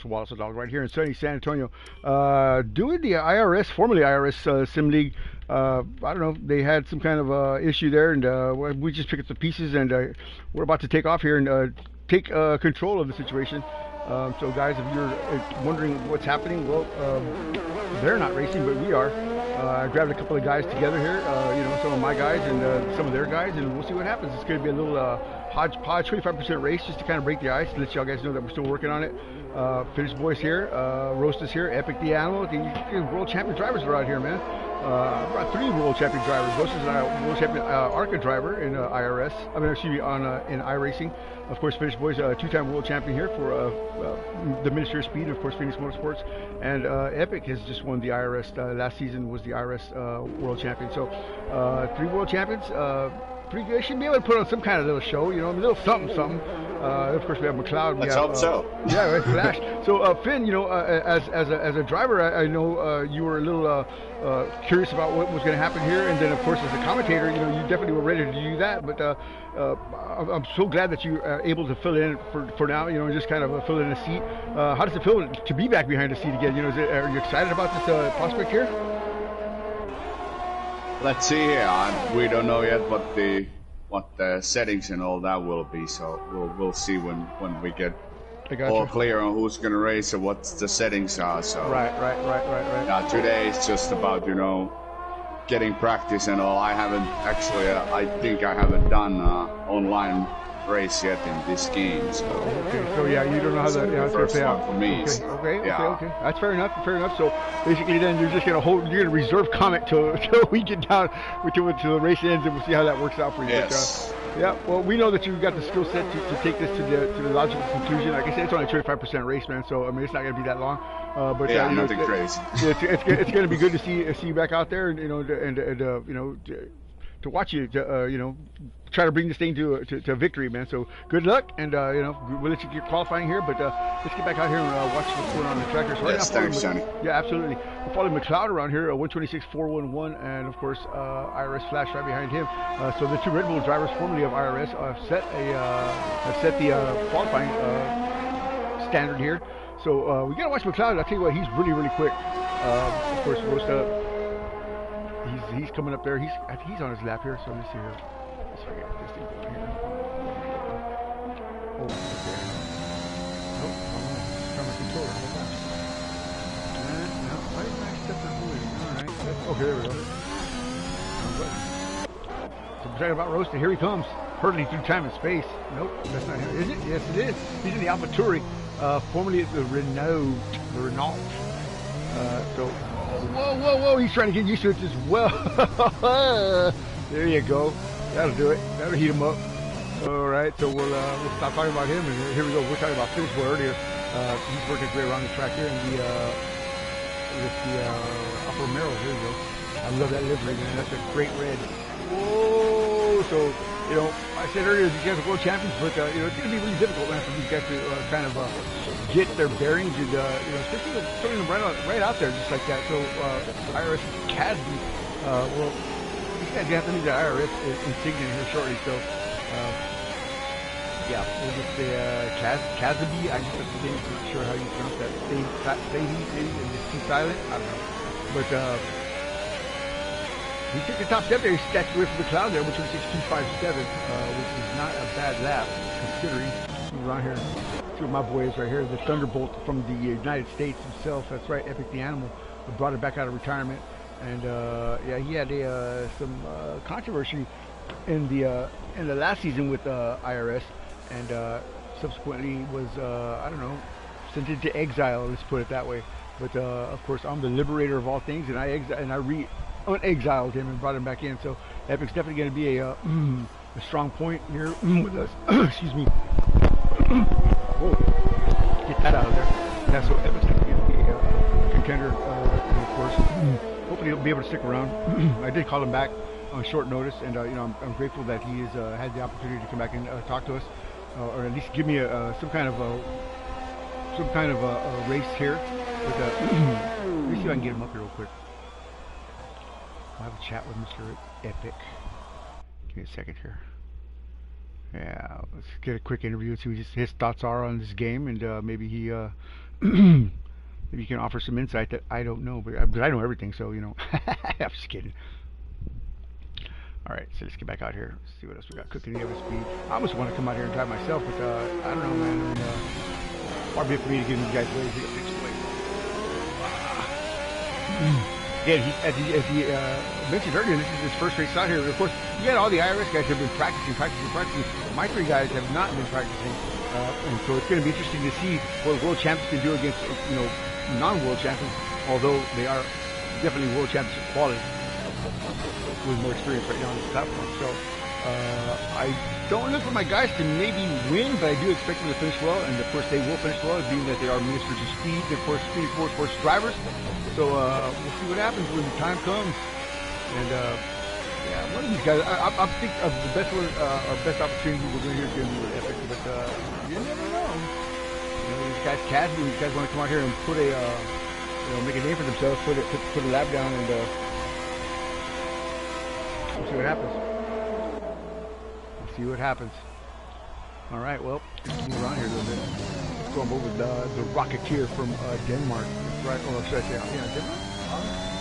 Wallace Dog right here in sunny San Antonio, doing the IRS, formerly IRS Sim League. I don't know, they had some kind of issue there, and we just picked up the pieces, and we're about to take off here and take control of the situation. So guys, if you're wondering what's happening, well, they're not racing, but we are. I grabbed a couple of guys together here, some of my guys and some of their guys, and we'll see what happens. It's going to be a little hodgepodge, 25% race, just to kind of break the ice, let y'all guys know that we're still working on it. Finish Boys here, Roast is here, Epic the Animal, the world champion drivers are out here, man. I brought 3 world champion drivers. Roast is a world champion ARCA driver in IRS. In iRacing. Of course, Finish Boys, 2-time world champion here for the Ministry of Speed, of course, Phoenix Motorsports. And Epic has just won the IRS. Last season was the IRS world champion. So 3 world champions. Pretty good. Should be able to put on some kind of little show, a little something. Of course, we have McLeod. Let's hope so. Yeah, right, Flash. So, Finn, as a driver, I know you were a little curious about what was going to happen here, and then, of course, as a commentator, you definitely were ready to do that. But I'm so glad that you are able to fill in for now, just kind of fill in a seat. How does it feel to be back behind the seat again? Are you excited about this prospect here? Let's see here. We don't know yet what the settings and all that will be. So we'll see when we get all clear on who's gonna race and what the settings are. So right. Now today is just about getting practice and all. I haven't actually. I think I haven't done online race yet in this game. So okay, so yeah, you don't know how that's gonna play out for me. Okay. That's fair enough. So basically, then you're just gonna reserve comment till we get down till the race ends, and we'll see how that works out for you. Yes. But, yeah. Well, we know that you've got the skill set to take this to the logical conclusion. Like I said, it's only a 25% race, man. So I mean, it's not gonna be that long. But yeah, nothing crazy. It's gonna be good to see you back out there, and to watch you, try to bring this thing to victory, man. So good luck, and we'll let you get qualifying here, but let's get back out here and watch what's going on in the tracker. So yes, thanks, Johnny. Yeah, absolutely. We're following McLeod around here, 126.411, and of course IRS Flash right behind him. So the 2 Red Bull drivers, formerly of IRS, have set the qualifying standard here. So we gotta watch McLeod. I'll tell you what, he's really quick. Of course, he's coming up there. I think he's on his lap here. So let me see here. Let's get this thing going here. Oh, okay. Nope. Trying to control it. Hold on. No, why didn't I step for moving? All right. Okay, there we go. So we're talking about Roasted. Here he comes, hurtling through time and space. Nope, that's not him. Is it? Yes, it is. He's in the AlphaTauri, formerly the Renault. So. Whoa, he's trying to get used to it as well. There you go. That'll do it. That'll heat him up. All right, so we'll stop talking about him, and here we go. We're talking about Finish Boy earlier. He's working great around the track here in the Alfa Romero. Here we go. I love that livery, man. That's a great red. Whoa! So, I said earlier these guys are world champions, but it's going to be really difficult, man, for these guys to kind of get their bearings and especially throwing them right out there just like that. So IRS Casby, well, these guys have to need the IRS insignia here shortly. So yeah, we'll just say Casby. I just not sure how you pronounce that. Say maybe, and just too silent. I don't know, but. He took the top step there. He snatched away from the cloud there, which was 6.257, which is not a bad lap considering. Around here, see what my boy is right here. The Thunderbolt from the United States himself. That's right, Epic the Animal. Brought it back out of retirement, and yeah, he had some controversy in the last season with IRS, and subsequently was I don't know, sent into exile. Let's put it that way. But of course, I'm the liberator of all things, and I unexiled him and brought him back in. So Epic's definitely going to be a strong point here with us. Excuse me. Whoa. Get that out of there. That's what Epic's going to be a contender, and of course. Hopefully he'll be able to stick around. I did call him back on short notice, and I'm grateful that he has had the opportunity to come back and talk to us, or at least give me some kind of a race here. But let me see if I can get him up here real quick. I'll have a chat with Mr. Epic. Give me a second here. Yeah, let's get a quick interview and see what his thoughts are on this game, and maybe he maybe you can offer some insight that I don't know, but I know everything, so I'm just kidding. All right, so let's get back out here. Let's see what else we got cooking. The other speed. I almost want to come out here and drive myself, but I don't know, man. I mean, far be it for me to give you guys ways to get fixed away. Yeah, as he mentioned earlier, this is his first race out here. Of course, you got all the IRS guys have been practicing. My 3 guys have not been practicing, and so it's going to be interesting to see what world champions can do against non-world champions, although they are definitely world championship quality with more experience right now on this platform. So I don't look for my guys to maybe win, but I do expect them to finish well, and of course they will finish well, being that they are ministers of speed, and of course Speed Motorsports drivers. So we'll see what happens when the time comes. And yeah, one of these guys, I think of the best one, our best opportunity we're going to hear is going to be with Epic, but you never know. These guys casually, these guys want to come out here and put a, make a name for themselves, put a lap down, and we'll see what happens. We'll see what happens. All right, well, let's move around here a little bit. Let's go over with the Rocketeer from Denmark. That's right. Oh, should I say, yeah, Denmark?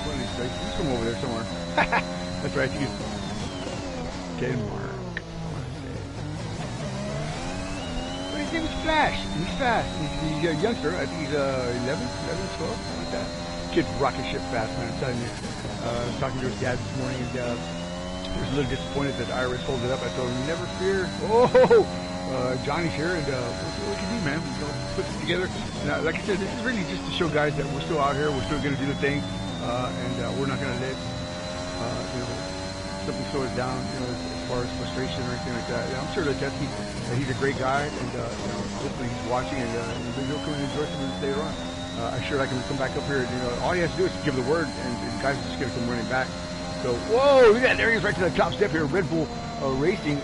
One of these places. Let's come over there somewhere. That's right. Denmark. But his name is Flash. He's fast. He's a youngster. I think he's 11, 12, something like that. Kid rocket ship fast, man. I'm telling you. I was talking to his dad this morning, and he was a little disappointed that the IRS folded up. I told him, never fear. Oh! Johnny's here, and we'll see what we can do, man. We'll put this together. Now, like I said, this is really just to show guys that we're still out here, we're still going to do the thing, and we're not going to let something slow us down, as far as frustration or anything like that. I'm sure that he's a great guy, and hopefully he's watching, and he'll come and enjoy some of this later on. I'm sure I can come back up here, and all he has to do is give the word, and guys are just going to come running back. So, whoa, look at that! There he is, right to the top step here. Red Bull Racing.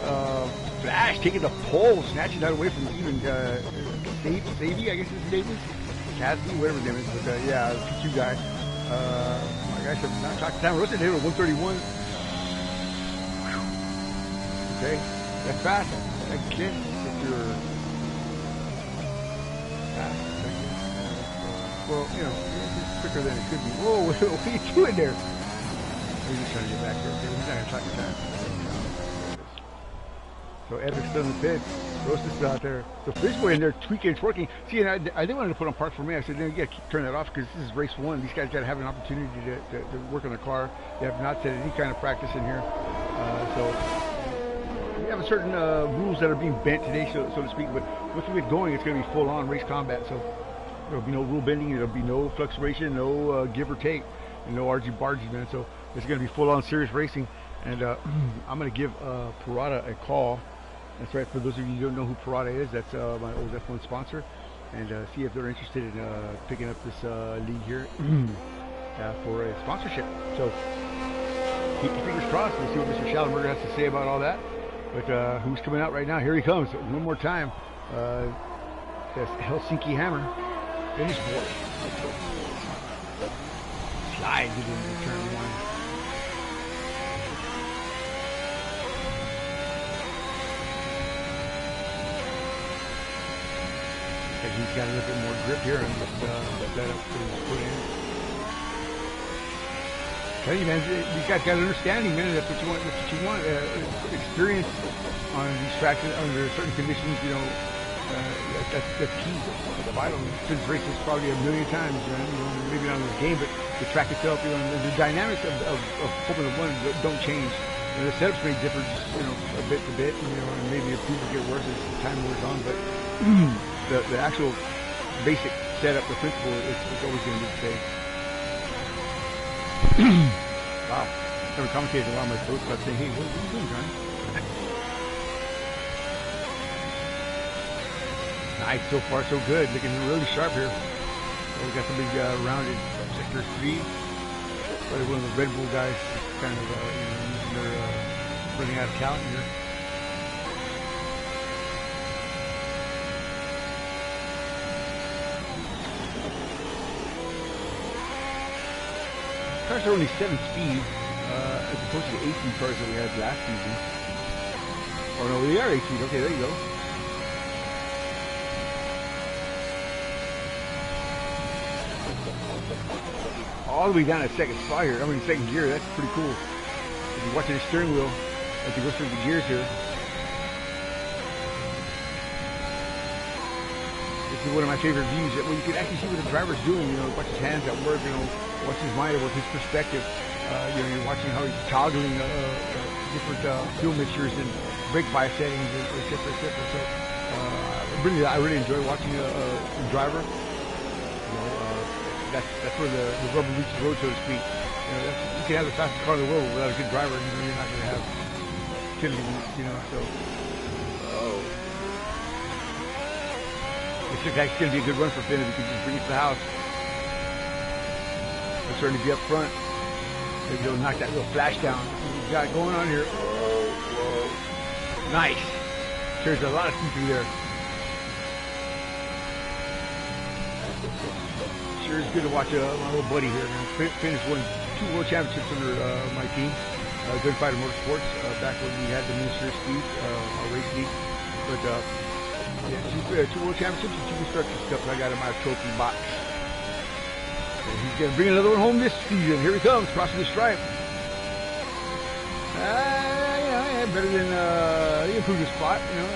Flash taking the pole, snatching that away from even Savy, I guess his name is. Casby, whatever his name is. But yeah, P2 guy. My guys have not talked to time. Roasted here with 131. Okay, that's fast. Again, if you're fast. Well, it's quicker than it could be. Whoa, what are you doing there? We're just trying to get back there. Okay, we're not going to talk to time. So Epic's still in the pit. Roast is still out there. So Fishboy in there tweaking, twerking. See, and I didn't want to put on park for me. I said, no, you got to turn that off because this is race 1. These guys got to have an opportunity to work on their car. They have not said any kind of practice in here. So we have a certain rules that are being bent today, so to speak. But once we get going, it's going to be full-on race combat. So there'll be no rule bending. There'll be no fluctuation, no give or take, and no argy-bargy, man. So it's going to be full-on serious racing. And I'm going to give Parada a call. That's right. For those of you who don't know who Parada is, that's my old F1 sponsor, and see if they're interested in picking up this league here for a sponsorship. So keep your fingers crossed. We'll see what Mr. Schallenberger has to say about all that. But who's coming out right now? Here he comes. One more time. That's Helsinki Hammer. Finish board. Slides it into turn 1. He's got a little bit more grip here and just set up to put in. Tell you, man, these guys got an understanding, man. That's what you want. That's what you want. Experience on these tracks under certain conditions. That's key. That's vital. Since races probably a million times, maybe not in the game, but the track itself, the dynamics of Formula 1 don't change. The setups may differ, a bit to bit, and maybe if people get worse as time wears on, but the actual basic setup, the principle, it's always going to be the same. Wow. Every commentator around my throat starts saying, hey, what are you doing, John? Nice, so far so good. Looking really sharp here. Well, we got some big rounded sector 3. Probably one of the Red Bull guys kind of, they're running out of count here. Cars are only 7 speed, as opposed to the 8 speed cars that we had last season. Oh no, we are 8 speed. Okay, there you go. all the way down to second spot here. I mean, second gear. That's pretty cool. If you're watching the steering wheel, as it goes through the gears here. This is one of my favorite views. Well, you can actually see what the driver's doing. You know, watch his hands at work. You know, watch his mind at work, his perspective. You know, you're watching how he's toggling different fuel mixtures and brake bias settings, etc., etc. So, I really enjoy watching a driver. You know, that's where the rubber meets the road, so to speak. You know, you can have the fastest car in the world without a good driver, and you're not going to have utility. You know, so. This looks like it's going to be a good run for Finn if he can just bring it to the house. It's starting to be up front. Maybe he'll knock that little flash down. What he's got going on here. Whoa. Nice. There's a lot of speed through there. Sure is good to watch my little buddy here. Finn has won 2 world championships under my team, Gunfighter Motorsports, back when we had the Minister of Speed, our race league. But yeah, 2 world championships and 2 construction stuff I got in my trophy box. And he's going to bring another one home this season. Here he comes, crossing the stripe. Yeah, better than he improved his spot. You know,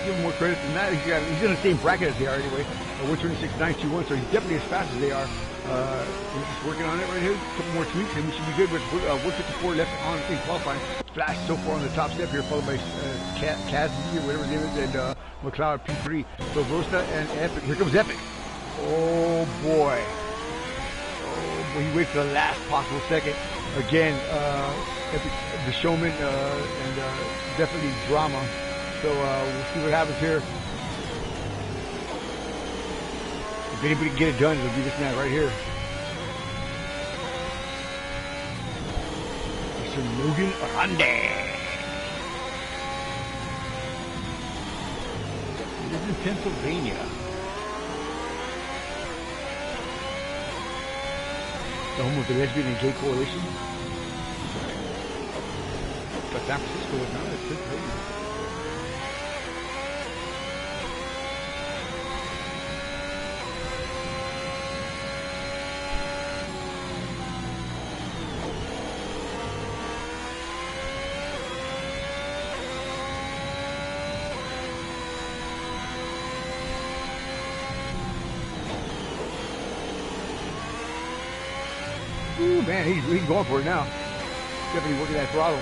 give him more credit than that. He's in the same bracket as they are anyway. 126.921, so he's definitely as fast as they are. He's just working on it right here. A couple more tweaks, and we should be good with 154 left on in qualifying. Flash so far on the top step here, followed by Kazmi or whatever his name is, and McLeod P3. So Rosta and Epic. Here comes Epic. Oh boy. He waits for the last possible second. Again, Epic, the showman, and definitely drama. So we'll see what happens here. If anybody can get it done, it'll be this man right here. Mr. Logan Arande. He lives in Pennsylvania. The home of the Lesbian and Gay Coalition. But San Francisco was not. It's Pennsylvania. Ooh, man, he's going for it now. Definitely working that throttle.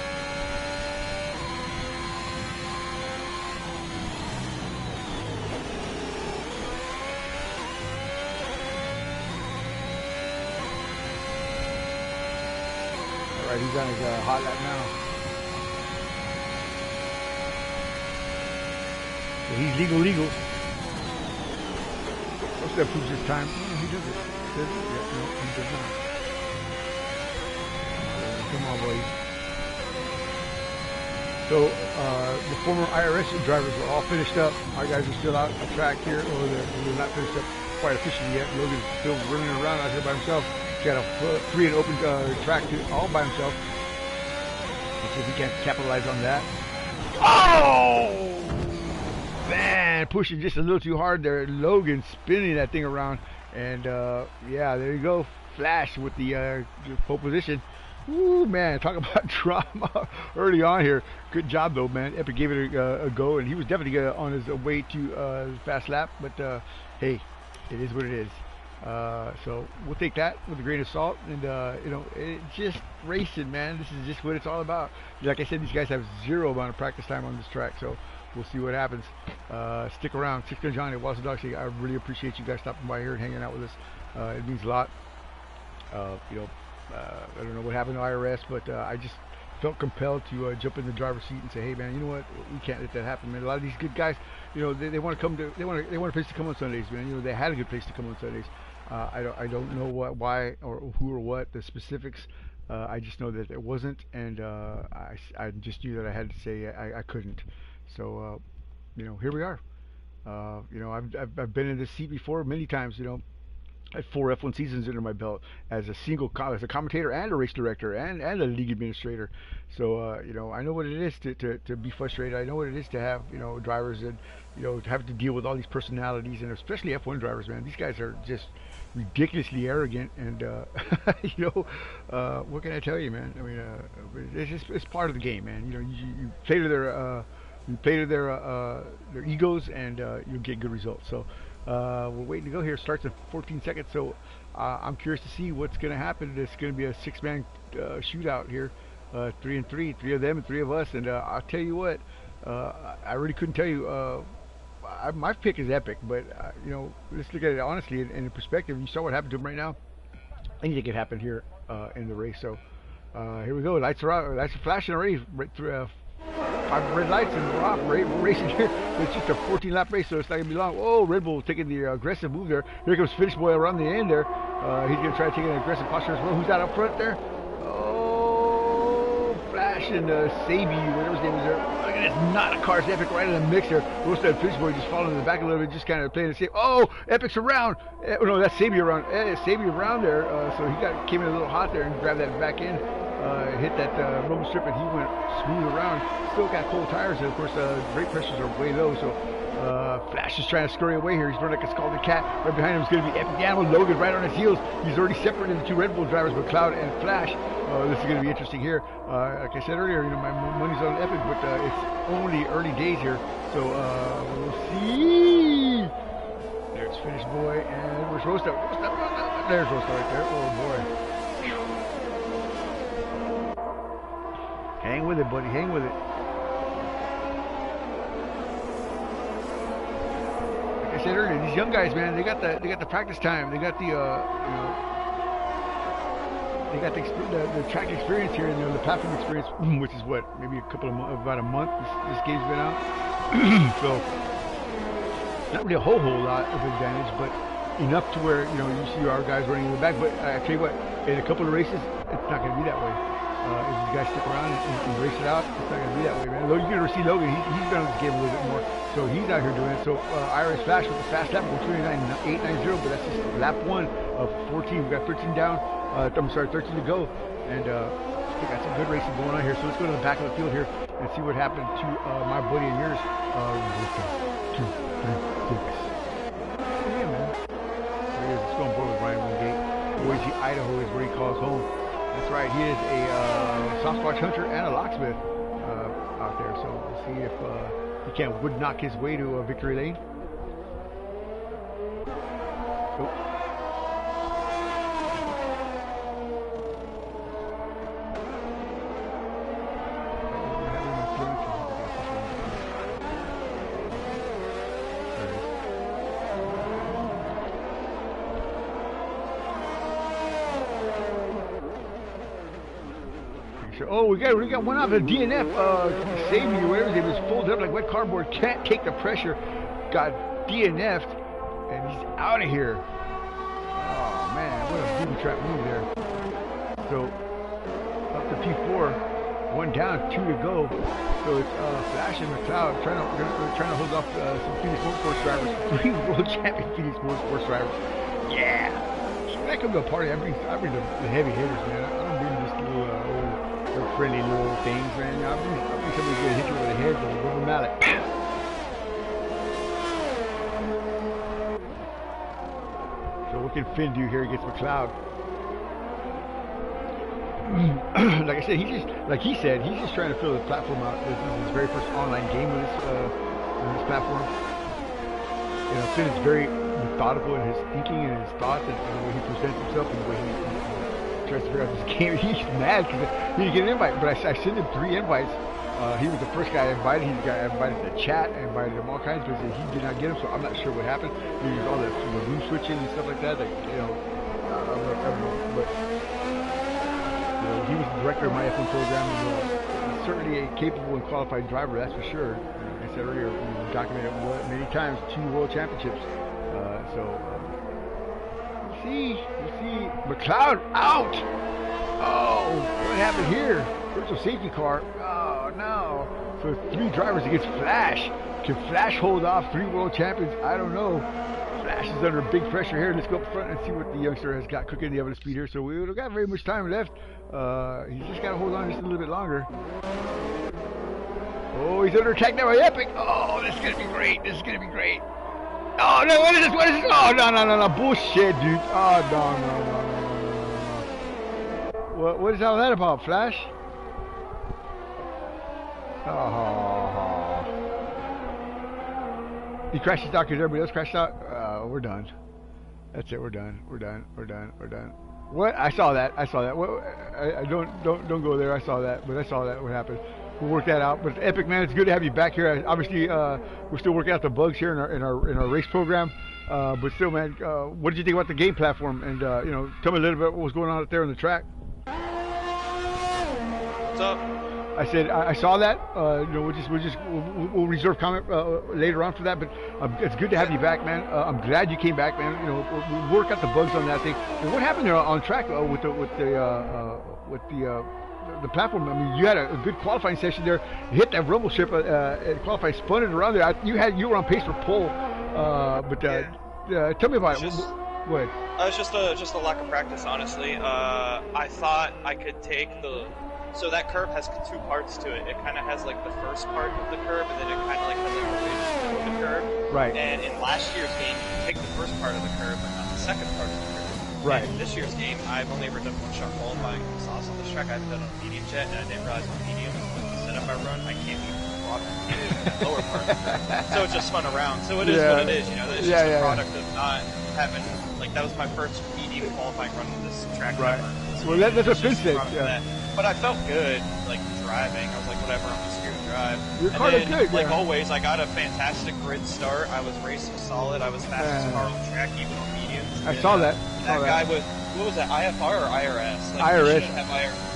All right, he's on his hot lap now. So he's legal. What's that proves this time? Oh, he does it. Does he? Yeah, no, he does not. Come on, boys. So, the former IRS drivers are all finished up. Our guys are still out on track here, or they're not finished up quite officially yet. Logan's still running around out here by himself. He's got a free and open track all by himself. Let's see if we can't capitalize on that. Oh! Man, pushing just a little too hard there. Logan spinning that thing around. And, yeah, there you go. Flash with the pole position. Ooh, man, talk about drama early on here. Good job, though, man. Epic gave it a go, and he was definitely on his way to the fast lap. But, hey, it is what it is. So we'll take that with a grain of salt. And, you know, it's just racing, man. This is just what it's all about. Like I said, these guys have zero amount of practice time on this track. So we'll see what happens. Stick around. 6 Johnny at Wallace Dog. I really appreciate you guys stopping by here and hanging out with us. It means a lot. You know, I don't know what happened to IRS, but I just felt compelled to jump in the driver's seat and say, hey, man, you know what? We can't let that happen, man. A lot of these good guys, you know, they want to come to, they want a place to come on Sundays, man. You know, they had a good place to come on Sundays. I don't know why or who or what the specifics. I just know that it wasn't, and I just knew that I had to say I couldn't. So, you know, here we are. You know, I've been in this seat before many times. You know. had 4 F1 seasons under my belt as as a commentator and a race director and a league administrator. So I know what it is to be frustrated. I know what it is to have drivers and to have to deal with all these personalities, and especially F1 drivers, man. These guys are just ridiculously arrogant, and what can I tell you, man? I mean, it's part of the game, man. You play to their egos, and you'll get good results. So we're waiting to go here. Starts in 14 seconds. So I'm curious to see what's going to happen. It's going to be a 6-man shootout here. 3 and 3 of them and 3 of us. And I'll tell you what, I really couldn't tell you. My pick is Epic, but let's look at it honestly in perspective. You saw what happened to him right now. Anything could happen here in the race. So here we go. Lights are out. Lights are flashing already. Right through 5 red lights, and we're off. We're racing here. It's just a 14-lap race, so it's not gonna be long. Oh, Red Bull taking the aggressive move there. Here comes Finish Boy around the end there. He's gonna try to take an aggressive posture as well. Who's that up front there? Oh, Flash and Sabi, whatever his name is there. Look at this, not a car's Epic right in the mix there. Most of that Finish Boy just following in the back a little bit, just kind of playing it safe. Oh, Epic's around. No, that's Sabi around. Sabi around there. So he came in a little hot there and grabbed that back end. Hit that road strip, and he went smooth around. Still got cold tires, and of course brake pressures are way low. So Flash is trying to scurry away here. He's running like a scalded cat. Right behind him is going to be Epic Animal Logan right on his heels. He's already separated the 2 Red Bull drivers, McLeod and Flash. This is going to be interesting here. Like I said earlier, my money's on Epic, but it's only early days here. So we'll see. There's Finish Boy, and where's Rosta? There's Rosta right there. Oh boy. Hang with it, buddy. Hang with it. Like I said earlier, these young guys, man, they got the practice time. They got the the track experience here, and the platform experience, which is what, maybe about a month. This game's been out, so not really a whole lot of advantage, but enough to where you see our guys running in the back. But I tell you what, in a couple of races, it's not going to be that way. If these guys stick around and race it out, it's not going to be that way, man. You're going to see Logan. He's been on this game a little bit more, so he's out here doing it. So IRS Flash with the fast lap, 29.890, but that's just lap 1 of 14. We've got 13 down. I'm sorry, 13 to go, and we got some good racing going on here. So let's go to the back of the field here and see what happened to my buddy and yours. 2, 3, 6. Yeah, man. There he is. Let's go on board with Ryan Wingate. Boise, Idaho is where he calls home. That's right, he is a Sasquatch hunter and a locksmith out there. So we'll see if he would knock his way to victory lane. Oh. Oh, we got one off the DNF. Sabi, whatever his name is, folded up like wet cardboard. Can't take the pressure. Got DNF'd, and he's out of here. Oh man, what a booby trap move there. So up to P4, 1 down, 2 to go. So it's Flash and McLeod trying to hold off some Phoenix Motorsports drivers. 3 world champion Phoenix Motorsports drivers. Yeah. When I come to a party, I bring the heavy hitters, man. I don't bring just little friendly little things, man. I'll be somebody gonna hit you over the head with a rubber mallet. So what can Finn do here against McLeod? Like I said, he's just trying to fill the platform out. This is his very first online game on this platform. Finn is very methodical in his thinking and his thoughts and the way he presents himself and the way he tries to figure out this game. He's mad because he didn't get an invite, but I sent him 3 invites. He was the first guy I invited. He got invited to chat. I invited him all kinds, but he did not get him, so I'm not sure what happened. He used all the room switching and stuff like that. I don't know, but he was the director of my F1 program, and he's certainly a capable and qualified driver, that's for sure. Like I said earlier, we documented many times 2 world championships. You see, McLeod out! Oh, what happened here? Virtual safety car. Oh, no. So 3 drivers against Flash. Can Flash hold off 3 world champions? I don't know. Flash is under big pressure here. Let's go up front and see what the youngster has got cooking in the oven speed here. So we don't got very much time left. He's just got to hold on just a little bit longer. Oh, he's under attack now by Epic. Oh, this is going to be great. This is going to be great. Oh, no, what is this? What is this? Oh, no. Bullshit, dude. Oh, no. What is all that about, Flash? Oh. He crashed his out because everybody else crashed out. We're done. That's it. We're done. What? I saw that. What? I don't go there. I saw that. But I saw that. What happened? We'll work that out. But Epic, man, it's good to have you back here. Obviously, we're still working out the bugs here in our race program. But still, man, what did you think about the game platform? And tell me a little bit what was going on out there on the track. What's up? I said I saw that. We'll reserve comment later on for that. But it's good to have you back, man. I'm glad you came back, man. We'll work out the bugs on that thing. And what happened there on track with the platform? I mean, you had a good qualifying session there. You hit that rumble strip, qualifying, spun it around there. You were on pace for pole. Tell me about it. Go ahead. It's just a lack of practice, honestly. I thought I could take so that curve has two parts to it. It kind of has like the first part of the curve, and then it kind of like has like a ridge of the curve. Right. And in last year's game, you can take the first part of the curve, but not the second part of the curve. Right. And in this year's game, I've only ever done one-shot qualifying sauce on this track. I haven't done it on medium yet, and I didn't realize on medium with the setup I run, I can't even walk the lower part. So it's just spun around. So it is what it is, It's just a product of not having, like, that was my first medium qualifying run on this track. Right. Well, that's a fence thing. But I felt good, like, driving. I was like, whatever, I'm just here to drive. Your car is good, like always, I got a fantastic grid start. I was racing solid. I was fastest car on the track, even on mediums. I saw that. That guy was, what was that, IFR or IRS? Like, IRS.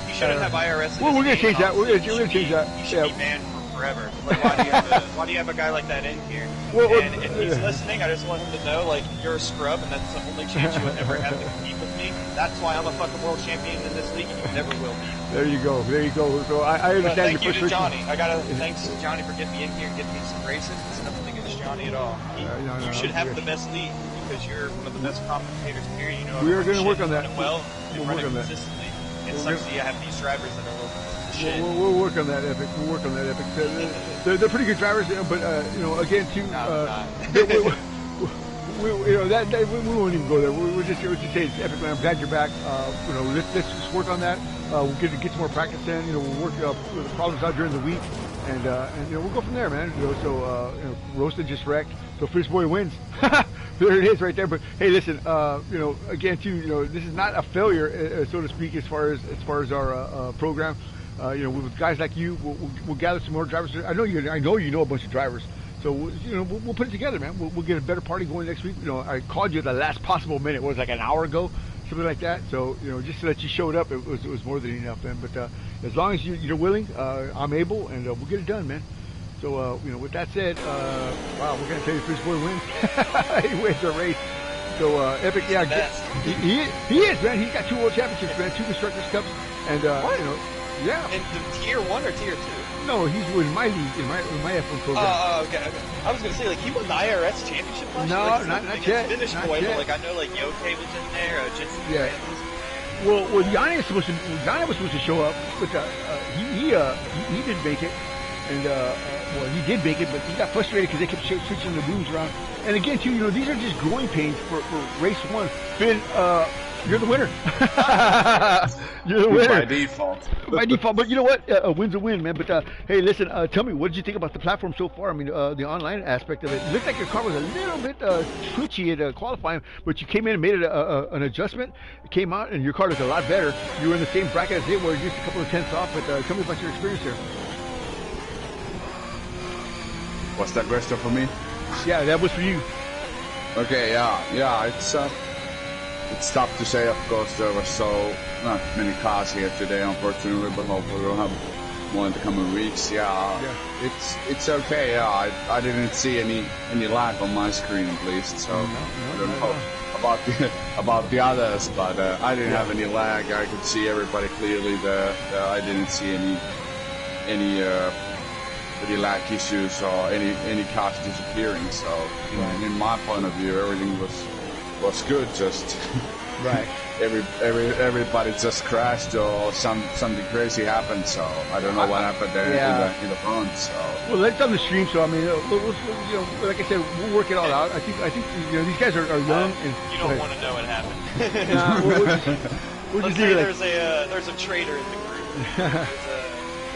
He shouldn't have IRS. Well, we're going to change that. We're going to change that. He should be banned for forever. Like, why do you have a guy like that in here? And if he's listening, I just want him to know, like, you're a scrub, and that's the only chance you would ever have to compete with me. That's why I'm a fucking world champion in this league, and you never will be. There you go. So I understand your frustration. Thank you to Johnny. I gotta thanks to Johnny for getting me in here and getting me some races. It's nothing against Johnny at all. You should have the best league because you're one of the best commentators. Period. We are going to work on that. Well, we'll work on that consistently. It sucks that you have these drivers that are a little shit. We'll work on that, Epic. They're pretty good drivers, but again, too. We won't even go there. We'll just say it's Epic, man. I'm glad you're back. Let's just work on that. We'll get some more practice in. We'll work the problems out during the week, and we'll go from there, man. Roasted just wrecked. So Fish Boy wins. There it is, right there. But hey, listen. Again, too. This is not a failure, so to speak, as far as our program. With guys like you, we'll gather some more drivers. I know you know a bunch of drivers. So we'll put it together, man. We'll get a better party going next week. I called you at the last possible minute. It was like an hour ago, something like that. So just so that you showed up, it was more than enough, man. But as long as you're willing, I'm able, and we'll get it done, man. So with that said, wow, we're gonna tell you Fish Boy wins. He wins the race. So Epic, yeah, he is, man. He's got 2 world championships, man, 2 constructors cups, and yeah. In the tier 1 or tier 2? No, he's with my league in my F1 program. Okay. I was gonna say, like, he won the IRS championship last year. No, not yet. Finish boy, but like I know, like Yoke was in there. Well, Yanni was supposed to show up, but he didn't make it, and he did make it, but he got frustrated because they kept switching the rooms around. And again, too, these are just growing pains for race 1. Finn, you're the winner. You're the winner. By default. By default. But you know what? A win's a win, man. But hey, listen, tell me, what did you think about the platform so far? I mean, the online aspect of it. It looked like your car was a little bit twitchy at qualifying, but you came in and made it an adjustment. It came out, and your car looked a lot better. You were in the same bracket as they were, just a couple of tenths off. But tell me about your experience there. What's that question for me? Yeah, that was for you. Okay, yeah, it's tough to say, of course. There were not many cars here today, unfortunately, but hopefully we'll have more in the coming weeks. Yeah. It's okay. Yeah, I didn't see any lag on my screen, at least. So I don't know about the others, but I didn't have any lag. I could see everybody clearly. I didn't see any really lack issues or any cars disappearing. So in my point of view, everything was good. Just right. Everybody just crashed or something crazy happened. So I don't know what happened there in the front. So well, it's on the stream. So I mean, we'll, you know, like I said, we'll work it all out. I think you know these guys are young. And you don't want to know what happened. We'll Let's just say leave there's a traitor in the group.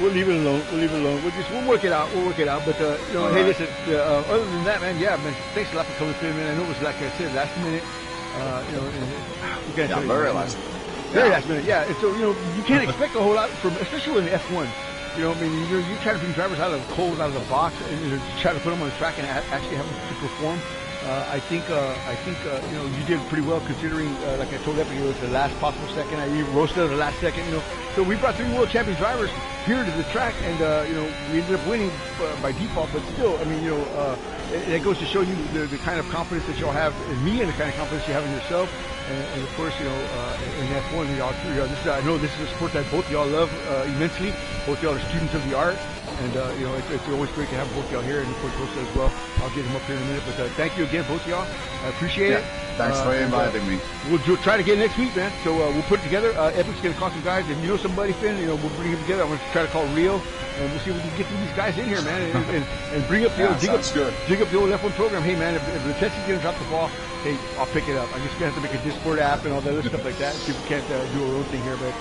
We'll leave it alone. We'll work it out. But you know, hey, listen. Other than that, man, thanks a lot for coming through, man. I know it was like I said last minute. You know, we can't very last minute. Yeah, and so you know, you can't expect a whole lot from, especially with an F1. You know, I mean, you're trying to bring drivers out of the cold, out of the box, and you know, try to put them on the track and actually have them to perform. I think you know, you did pretty well considering, like I told Epic, it was the last possible second. You roasted at the last second, you know. So we brought 3 world champion drivers here to the track, and you know, we ended up winning by default. But still, I mean, you know, it goes to show you the kind of confidence that y'all have in me and the kind of confidence you have in yourself. And of course, you know, in F1, I know this is a sport that both y'all love immensely. Both y'all are students of the art. And, you know, it's always great to have both y'all here, and of course, Rosa as well. I'll get him up here in a minute, but thank you again, both y'all. I appreciate it. Thanks for inviting me. We'll try to get next week, man. So we'll put it together. Epic's going to call some guys. If you know somebody, Finn, you know, we'll bring them together. I'm going to try to call Rio, and we'll see if we can get these guys in here, man, and bring up the old, dig up the old F1 program. Hey, man, if the Tensi's going to drop the ball, hey, I'll pick it up. I'm just going to have to make a Discord app and all that other stuff like that. See if we can't do our own thing here, but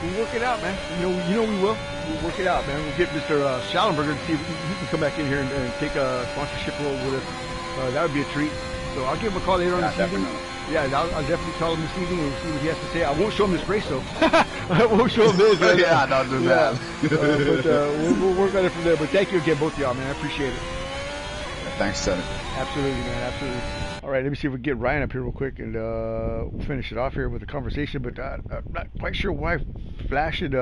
we'll work it out, man. You know we will. We'll work it out, man. We'll get Mr. Schallenberger to see if he can come back in here and take a sponsorship role with us. That would be a treat. So I'll give him a call later on this evening. Yeah, I'll definitely call him this evening and see what he has to say. I won't show him this race, though. I won't show him this. Right? Yeah, don't do that. But we'll work on it from there. But thank you again, both of y'all, man. I appreciate it. Thanks, Teddy. Absolutely, man. Absolutely. All right, let me see if we can get Ryan up here real quick, and we'll finish it off here with a conversation. But I'm not quite sure why Flash and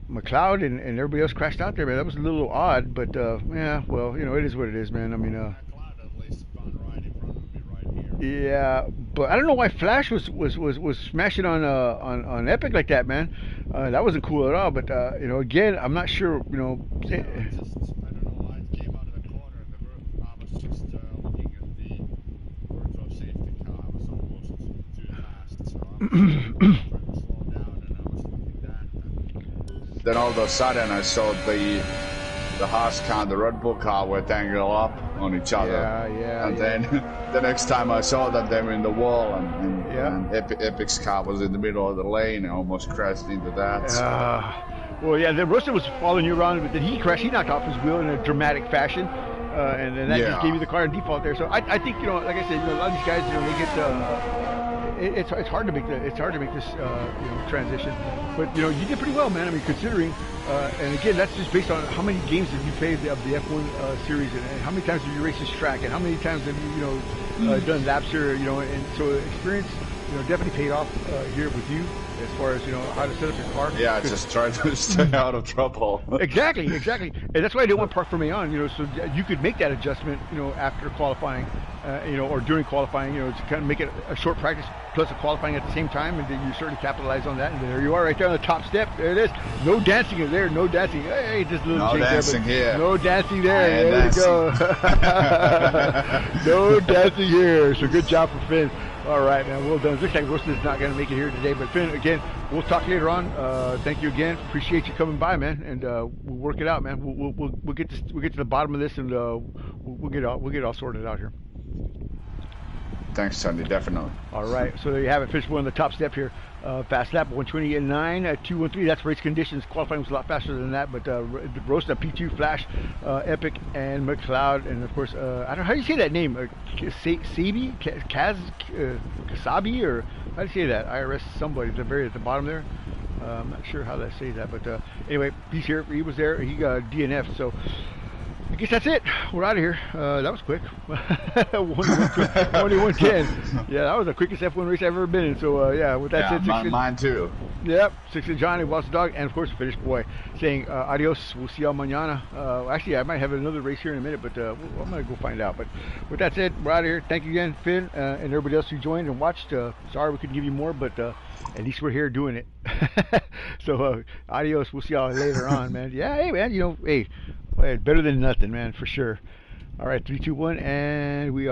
McLeod and everybody else crashed out there, man. That was a little odd, but yeah, well, you know, it is what it is, man. I mean, yeah, but I don't know why Flash was smashing on Epic like that, man. That wasn't cool at all. But you know, again, I'm not sure. You know, I don't know why it came out of the corner. I was just looking at the virtual safety car. I was almost too fast, so I was trying to slow down, and I was looking down. Then all of a sudden, I saw the Haas car and the Red Bull car were tangled up on each other. And then the next time I saw that they were in the wall, and Epic's car was in the middle of the lane and almost crashed into that. Well, yeah, the Roster was following you around, but then he crashed. He knocked off his wheel in a dramatic fashion, and then that just gave you the car in default there. So I think, you know, like I said, you know, a lot of these guys, you know, they get it's hard to make this you know, transition. But you know, you did pretty well, man. I mean, considering, and again, that's just based on how many games have you played of the F1 series, and how many times have you raced this track, and how many times have you done laps here, you know, and so experience, you know, definitely paid off here with you as far as, you know, how to set up your car. Yeah, just try to stay out of trouble. Exactly, and that's why I didn't want Park for me on, you know, so you could make that adjustment, you know, after qualifying, you know, or during qualifying, you know, to kind of make it a short practice plus a qualifying at the same time, and then you certainly capitalize on that. And there you are, right there on the top step. There it is. No dancing in there. No dancing. Hey, just a little no change dancing there, here. No dancing there. There you go. No dancing here. So good job for Finn. All right, man. Well done. Looks like Roasted is not going to make it here today, but Finn, again, we'll talk later on. Thank you again. Appreciate you coming by, man, and we'll work it out, man. We'll get to the bottom of this, and we'll get it all sorted out here. Thanks, Sandy. Definitely. All right. So there you have it. Finished one on the top step here. Fast lap 1:20.9 at 2:13. That's race conditions. Qualifying was a lot faster than that, but Roast up P2, Flash, Epic, and McLeod, and of course, I don't know how do you say that name. Sabi, Kasabi, or how do you say that? IRS somebody at the bottom there. I'm not sure how to say that, but anyway, he's here. He was there. He got DNF. So I guess that's it. We're out of here. That was quick. 21:10. Yeah, that was the quickest F1 race I've ever been in. So yeah, with that said, mine too. Yep, 6 of Johnny, Boss Dog, and of course Finish Boy saying adios. We'll see y'all mañana. Actually, I might have another race here in a minute, but I'm gonna go find out. But with that said, we're out of here. Thank you again, Finn, and everybody else who joined and watched. Sorry we couldn't give you more, but at least we're here doing it. So So adios. We'll see y'all later on, man. Yeah, hey, man. Hey, better than nothing, man, for sure. All right, 3, 2, 1, and we are.